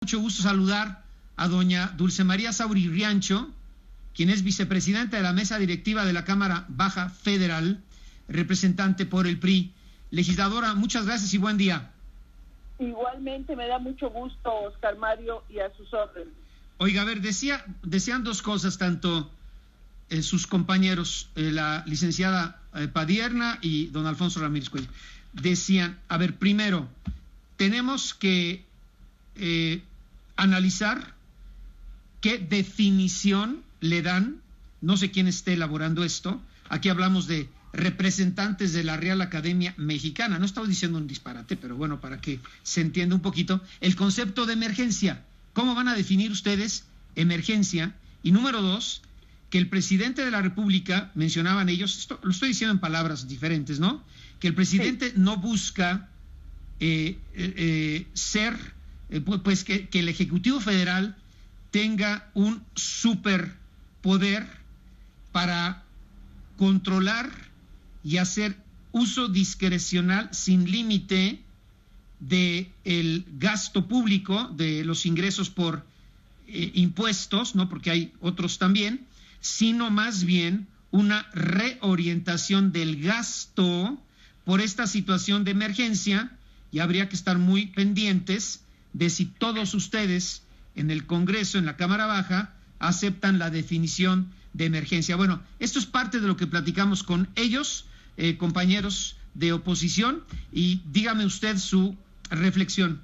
Mucho gusto saludar a doña Dulce María Sauri Riancho, quien es vicepresidenta de la mesa directiva de la Cámara Baja Federal, representante por el PRI. Legisladora, muchas gracias y buen día. Igualmente me da mucho gusto, Oscar Mario, y a sus órdenes. Oiga, a ver, decían dos cosas, tanto sus compañeros, la licenciada Padierna y don Alfonso Ramírez Cuellar. Decían, a ver, primero, tenemos que analizar qué definición le dan, no sé quién esté elaborando esto, aquí hablamos de representantes de la Real Academia Mexicana, no estamos diciendo un disparate, pero bueno, para que se entienda un poquito, el concepto de emergencia, ¿cómo van a definir ustedes emergencia? Y número dos, que el presidente de la República, mencionaban ellos, esto lo estoy diciendo en palabras diferentes, ¿no? Que el presidente no busca pues que el Ejecutivo Federal tenga un superpoder para controlar y hacer uso discrecional sin límite del gasto público, de los ingresos por impuestos, ¿no? Porque hay otros también, sino más bien una reorientación del gasto por esta situación de emergencia, y habría que estar muy pendientes de si todos ustedes en el Congreso, en la Cámara Baja, aceptan la definición de emergencia. Bueno, esto es parte de lo que platicamos con ellos, compañeros de oposición, y dígame usted su reflexión.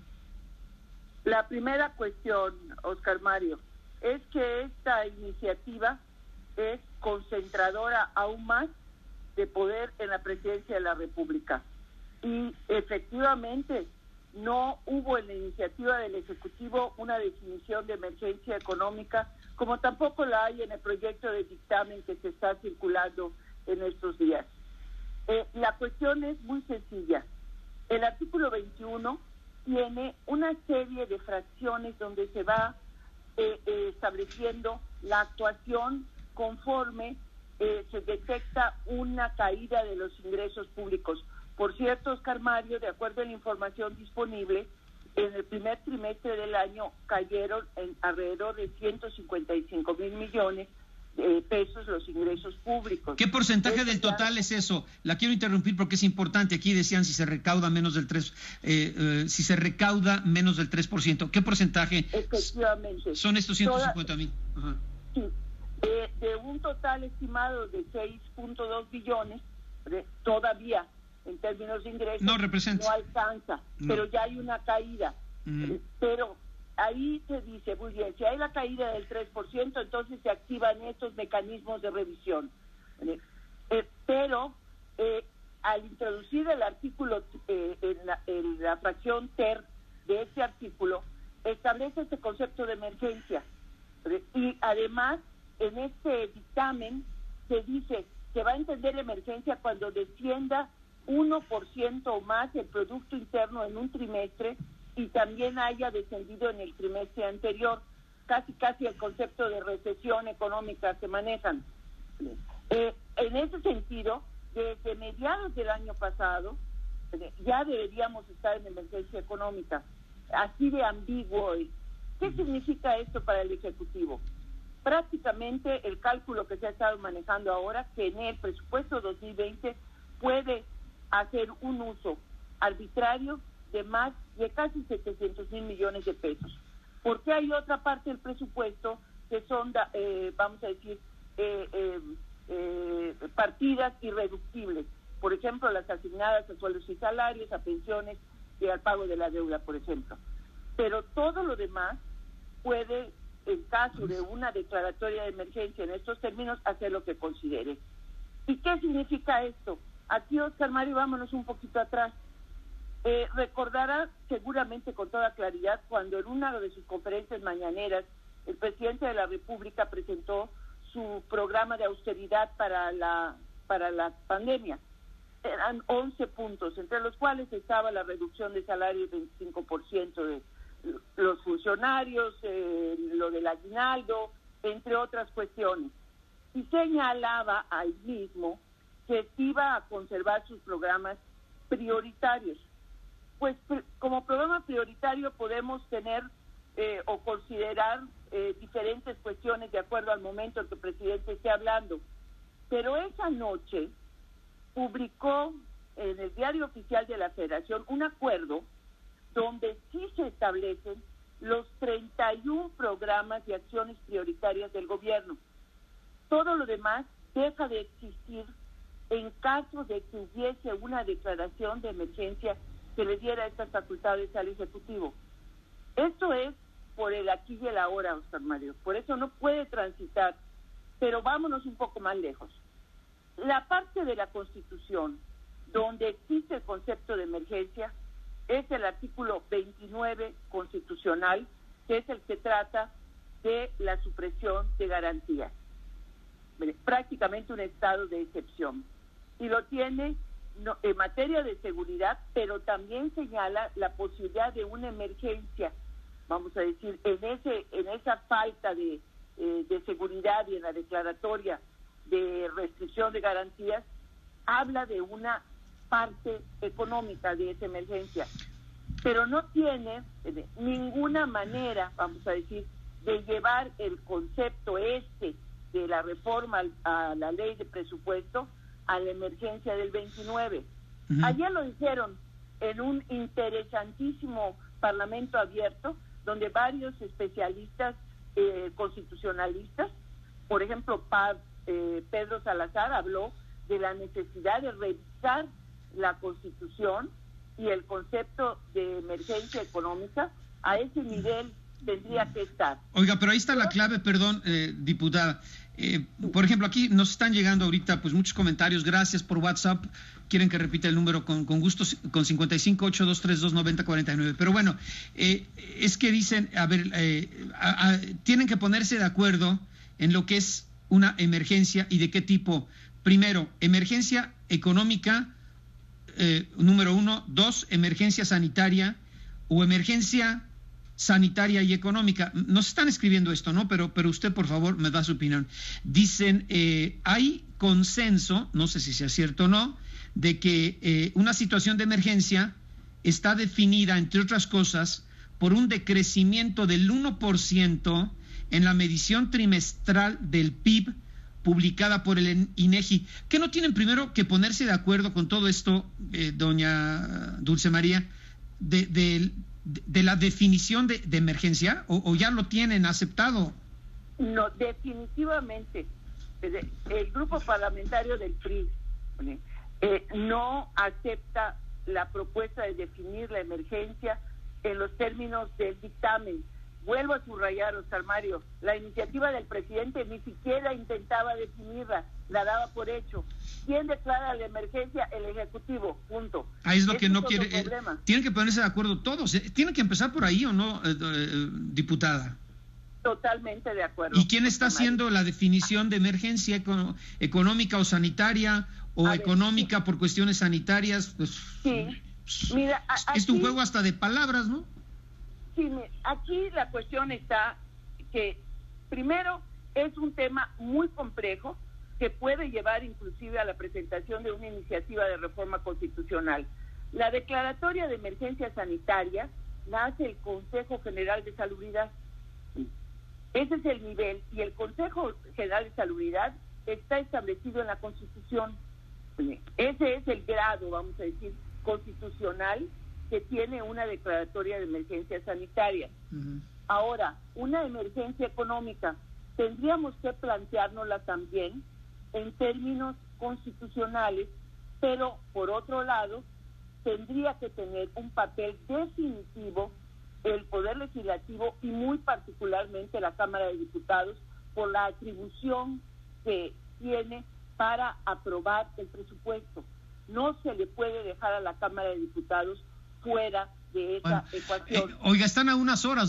La primera cuestión, Oscar Mario, es que esta iniciativa es concentradora aún más de poder en la presidencia de la República. Y efectivamente no hubo en la iniciativa del Ejecutivo una definición de emergencia económica, como tampoco la hay en el proyecto de dictamen que se está circulando en estos días. La cuestión es muy sencilla. El artículo 21 tiene una serie de fracciones donde se va estableciendo la actuación conforme se detecta una caída de los ingresos públicos. Por cierto, Oscar Mario, de acuerdo a la información disponible, en el primer trimestre del año cayeron en alrededor de 155 mil millones de pesos los ingresos públicos. ¿Qué porcentaje del total es eso? La quiero interrumpir porque es importante. Aquí decían si se recauda menos del 3%, si se recauda menos del 3%. ¿Qué porcentaje son estos 150 mil? Sí, de un total estimado de 6.2 billones, todavía en términos de ingresos no alcanza, pero ya hay una caída. Pero ahí se dice, muy bien, si hay la caída del 3%, entonces se activan estos mecanismos de revisión. Pero al introducir el artículo, en la fracción ter de este artículo, establece este concepto de emergencia. Y además, en este dictamen se dice que va a entender emergencia cuando descienda 1% o más el Producto Interno en un trimestre y también haya descendido en el trimestre anterior. Casi el concepto de recesión económica se manejan. En ese sentido, desde mediados del año pasado, ya deberíamos estar en emergencia económica. Así de ambiguo es. ¿Qué significa esto para el Ejecutivo? Prácticamente el cálculo que se ha estado manejando ahora, que en el presupuesto 2020 puede hacer un uso arbitrario de más de casi 700 mil millones de pesos. Porque hay otra parte del presupuesto que son, vamos a decir, partidas irreductibles. Por ejemplo, las asignadas a sueldos y salarios, a pensiones y al pago de la deuda, por ejemplo. Pero todo lo demás puede, en caso de una declaratoria de emergencia en estos términos, hacer lo que considere. ¿Y qué significa esto? Aquí, Oscar Mario, vámonos un poquito atrás. Recordará seguramente con toda claridad cuando en una de sus conferencias mañaneras el presidente de la República presentó su programa de austeridad para la pandemia. Eran 11 puntos, entre los cuales estaba la reducción de salarios del 25% de los funcionarios, lo del aguinaldo, entre otras cuestiones. Y señalaba ahí mismo que iba a conservar sus programas prioritarios. Pues como programa prioritario podemos tener o considerar diferentes cuestiones de acuerdo al momento en que el presidente esté hablando. Pero esa noche publicó en el Diario Oficial de la Federación un acuerdo donde sí se establecen los 31 programas y acciones prioritarias del gobierno. Todo lo demás deja de existir en caso de que hubiese una declaración de emergencia que le diera estas facultades al Ejecutivo. Esto es por el aquí y el ahora, Oscar Mario. Por eso no puede transitar. Pero vámonos un poco más lejos. La parte de la Constitución donde existe el concepto de emergencia es el artículo 29 constitucional, que es el que trata de la supresión de garantías. Prácticamente un estado de excepción. Y lo tiene en materia de seguridad, pero también señala la posibilidad de una emergencia, vamos a decir, en esa falta de seguridad y en la declaratoria de restricción de garantías, habla de una parte económica de esa emergencia, pero no tiene ninguna manera, vamos a decir, de llevar el concepto de la reforma a la ley de presupuesto a la emergencia del 29. Uh-huh. Ayer lo dijeron en un interesantísimo parlamento abierto, donde varios especialistas constitucionalistas, por ejemplo, Pedro Salazar habló de la necesidad de revisar la Constitución y el concepto de emergencia económica. A ese nivel tendría que estar. Oiga, pero ahí está la clave, perdón, diputada. Por ejemplo, aquí nos están llegando ahorita pues muchos comentarios. Gracias por WhatsApp. Quieren que repita el número con gusto, con 55-8232-9049. Pero bueno, es que dicen, a ver, tienen que ponerse de acuerdo en lo que es una emergencia y de qué tipo. Primero, emergencia económica, número 1. 2, emergencia sanitaria o emergencia sanitaria y económica. Nos están escribiendo esto, ¿no? Pero usted, por favor, me da su opinión. Dicen, hay consenso, no sé si sea cierto o no, de que una situación de emergencia está definida, entre otras cosas, por un decrecimiento del 1% en la medición trimestral del PIB publicada por el INEGI. ¿Qué no tienen primero que ponerse de acuerdo con todo esto, doña Dulce María, de la definición de emergencia, o ya lo tienen aceptado? No, definitivamente. El grupo parlamentario del PRI no acepta la propuesta de definir la emergencia en los términos del dictamen. Vuelvo a subrayar, Oscar Mario, la iniciativa del presidente ni siquiera intentaba definirla, la daba por hecho. ¿Quién declara la emergencia? El Ejecutivo, punto. Ahí es lo que no quiere. Tienen que ponerse de acuerdo todos. ¿Tienen que empezar por ahí o no, diputada? Totalmente de acuerdo. ¿Y quién está haciendo la definición de emergencia económica o sanitaria o económica por cuestiones sanitarias? Pues, sí. Mira, es un juego hasta de palabras, ¿no? Sí, aquí la cuestión está que, primero, es un tema muy complejo que puede llevar inclusive a la presentación de una iniciativa de reforma constitucional. La declaratoria de emergencia sanitaria la hace el Consejo General de Salubridad. Ese es el nivel, y el Consejo General de Salubridad está establecido en la Constitución. Ese es el grado, vamos a decir, constitucional que tiene una declaratoria de emergencia sanitaria. Uh-huh. Ahora, una emergencia económica, tendríamos que planteárnosla también en términos constitucionales, pero por otro lado, tendría que tener un papel definitivo el Poder Legislativo y muy particularmente la Cámara de Diputados por la atribución que tiene para aprobar el presupuesto. No se le puede dejar a la Cámara de Diputados fuera de esa ecuación. Oiga, están a unas horas,